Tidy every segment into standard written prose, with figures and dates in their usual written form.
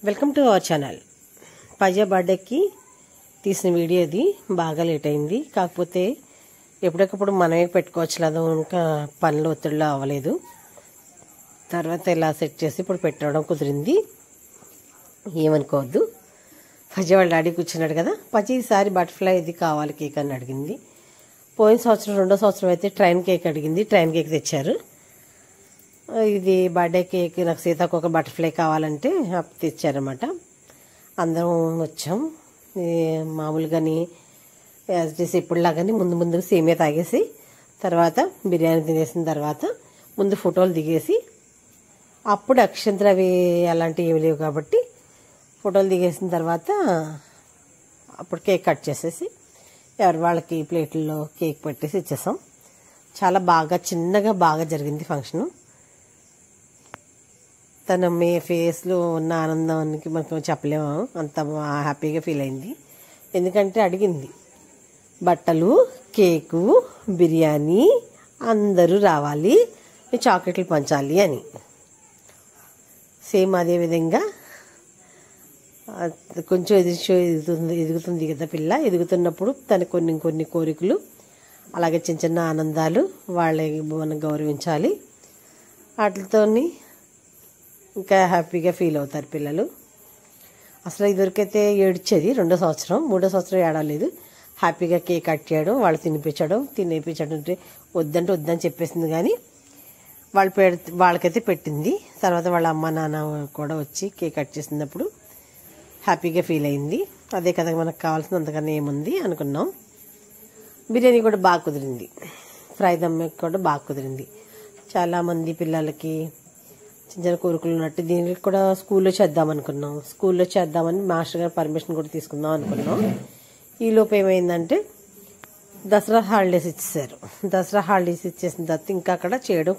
Welcome to our channel. పజా బర్త్డేకి తీసిన వీడియో ఇది. బాగా లేట్ అయింది, కాకపోతే ఎప్పటికప్పుడు మనమే పెట్టుకోవచ్చు లేదు, ఇంకా పనులు ఒత్తిడిలో అవ్వలేదు. తర్వాత ఇలా సెట్ చేసి ఇప్పుడు పెట్టడం కుదిరింది, ఏమనుకోవద్దు. పజా వాళ్ళ డాడీ కూర్చున్నాడు కదా, పజా ఈసారి బటర్ఫ్లై ఇది కావాలి కేక్ అని అడిగింది. పోయిన సంవత్సరం రెండో సంవత్సరం అయితే ట్రైన్ కేక్ అడిగింది, ట్రైన్ కేక్ తెచ్చారు. ఇది బర్త్డే కేక్, నాకు సీతాకోక బటర్ఫ్లై కావాలంటే తెచ్చారన్నమాట. అందరం వచ్చాం. మామూలుగాని యాజ్ చేసి ఇప్పుడులాగాని ముందు సేమియా తాగేసి తర్వాత బిర్యానీ తినేసిన తర్వాత ముందు ఫోటోలు దిగేసి అప్పుడు అక్షంతలు అవి అలాంటివి ఏమి లేవు కాబట్టి ఫోటోలు దిగేసిన తర్వాత అప్పుడు కేక్ కట్ చేసేసి ఎవరి వాళ్ళకి ప్లేట్లలో కేక్ పెట్టేసి ఇచ్చేసాం. చాలా బాగా చిన్నగా బాగా జరిగింది ఫంక్షను. తన ఫేస్లో ఉన్న ఆనందానికి మనకు చెప్పలేము, అంత హ్యాపీగా ఫీల్ అయింది. ఎందుకంటే అడిగింది బట్టలు, కేకు, బిర్యానీ, అందరూ రావాలి, చాక్లెట్లు పంచాలి అని. సేమ్ అదేవిధంగా కొంచెం ఎదుగుతుంది కదా పిల్ల. ఎదుగుతున్నప్పుడు తన కొన్ని కోరికలు, అలాగే చిన్న ఆనందాలు వాళ్ళకి మనం గౌరవించాలి. వాటితో ఇంకా హ్యాపీగా ఫీల్ అవుతారు పిల్లలు. అసలు ఇదివరకైతే ఏడ్చేది, రెండో సంవత్సరం మూడో సంవత్సరం ఏడవలేదు. హ్యాపీగా కేక్ కట్ చేయడం, వాళ్ళు తినిపించడం అంటే వద్దని చెప్పేసింది. కానీ వాళ్ళకైతే పెట్టింది. తర్వాత వాళ్ళ అమ్మ నాన్న కూడా వచ్చి కేక్ కట్ చేసినప్పుడు హ్యాపీగా ఫీల్ అయింది. అదే కదా మనకు కావాల్సిన, అంతకన్నా ఏముంది అనుకున్నాం. బిర్యానీ కూడా బాగా కుదిరింది, ఫ్రై దమ్ కూడా బాగా కుదిరింది. చాలామంది పిల్లలకి చిన్న కోరికలు ఉన్నట్టు దీనికి కూడా స్కూల్లో చేద్దామని మాస్టర్ గారు పర్మిషన్ కూడా తీసుకుందాం అనుకున్నాం. ఈలోపు ఏమైందంటే దసరా హాలిడేస్ ఇచ్చేసారు. దసరా హాలిడేస్ ఇచ్చేసిన తర్వాత ఇంకా అక్కడ చేయడం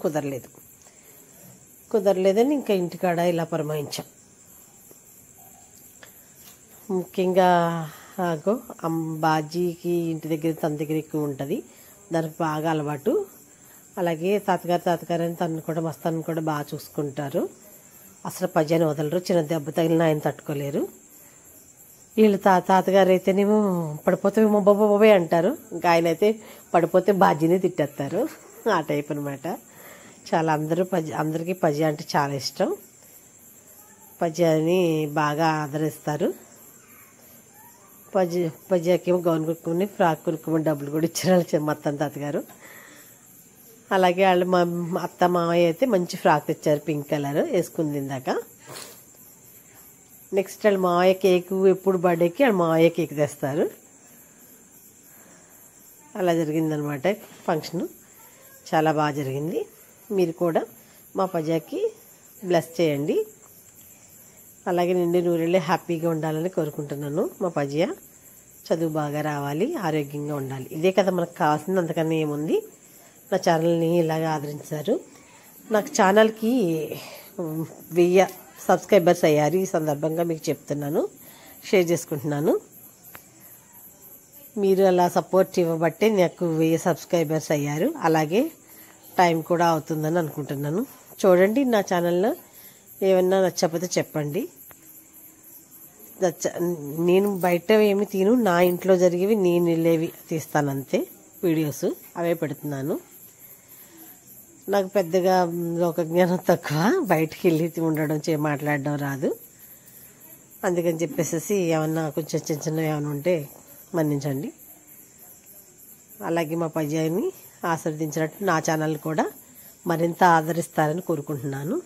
కుదరలేదని ఇంకా ఇంటికాడ ఇలా పురమాయించాం. ముఖ్యంగా బాజీకి ఇంటి దగ్గర తన దగ్గర ఎక్కువ ఉంటుంది, దానికి బాగా అలవాటు. అలాగే తాతగారు అని తను కూడా మస్తాన్ని కూడా బాగా చూసుకుంటారు. అసలు పజాని వదలరు, చిన్న దెబ్బ తగిలిన ఆయన తట్టుకోలేరు. వీళ్ళు తాతగారు అయితేనేమో పడిపోతే బాబే అంటారు, ఇంకా ఆయన అయితే పడిపోతే బాజీని తిట్టేస్తారు. ఆ టైప్ అనమాట. చాలా అందరికీ పజా అంటే చాలా ఇష్టం. పజాని బాగా ఆదరిస్తారు. పజాకేమో గౌన్ కొనుక్కుని ఫ్రాక్ కొనుక్కుని డబ్బులు కూడా ఇచ్చారు మొత్తం తాతగారు. అలాగే వాళ్ళు మా అత్త మావయ్య అయితే మంచి ఫ్రాక్ తెచ్చారు, పింక్ కలర్ వేసుకుంది ఇందాక. నెక్స్ట్ వాళ్ళ మావయ్య కేకు, ఎప్పుడు బర్త్డేకి వాళ్ళ మావయ్య కేక్ తెస్తారు. అలా జరిగిందనమాట ఫంక్షను. చాలా బాగా జరిగింది. మీరు కూడా మా పజాకి బ్లెస్ చేయండి. అలాగే నిండి నూరెళ్ళి హ్యాపీగా ఉండాలని కోరుకుంటున్నాను. మా పజా చదువు బాగా రావాలి, ఆరోగ్యంగా ఉండాలి. ఇదే కదా మనకు కావాల్సింది, అంతకన్నా ఏముంది. నా ఛానల్ని ఇలాగ ఆదరించారు. నాకు ఛానల్కి 1000 సబ్స్క్రైబర్స్ అయ్యారు. ఈ సందర్భంగా మీకు చెప్తున్నాను, షేర్ చేసుకుంటున్నాను. మీరు అలా సపోర్ట్ ఇవ్వబట్టే నాకు 1000 సబ్స్క్రైబర్స్ అయ్యారు. అలాగే టైం కూడా అవుతుందని అనుకుంటున్నాను. చూడండి, నా ఛానల్లో ఏమన్నా నచ్చకపోతే చెప్పండి. నేను బయట ఏమి తిను, నా ఇంట్లో జరిగేవి నేను వెళ్ళేవి తీస్తానంతే. వీడియోస్ అవే పెడుతున్నాను. నాకు పెద్దగా లోకజ్ఞానం తక్కువ, బయటికి వెళ్ళి ఉండడం మాట్లాడడం రాదు. అందుకని చెప్పేసి ఏమన్నా కొంచెం చిన్న ఏమైనా ఉంటే మన్నించండి. అలాగే మా పజాని ఆశీర్వదించినట్టు నా ఛానల్ కూడా మరింత ఆదరిస్తారని కోరుకుంటున్నాను.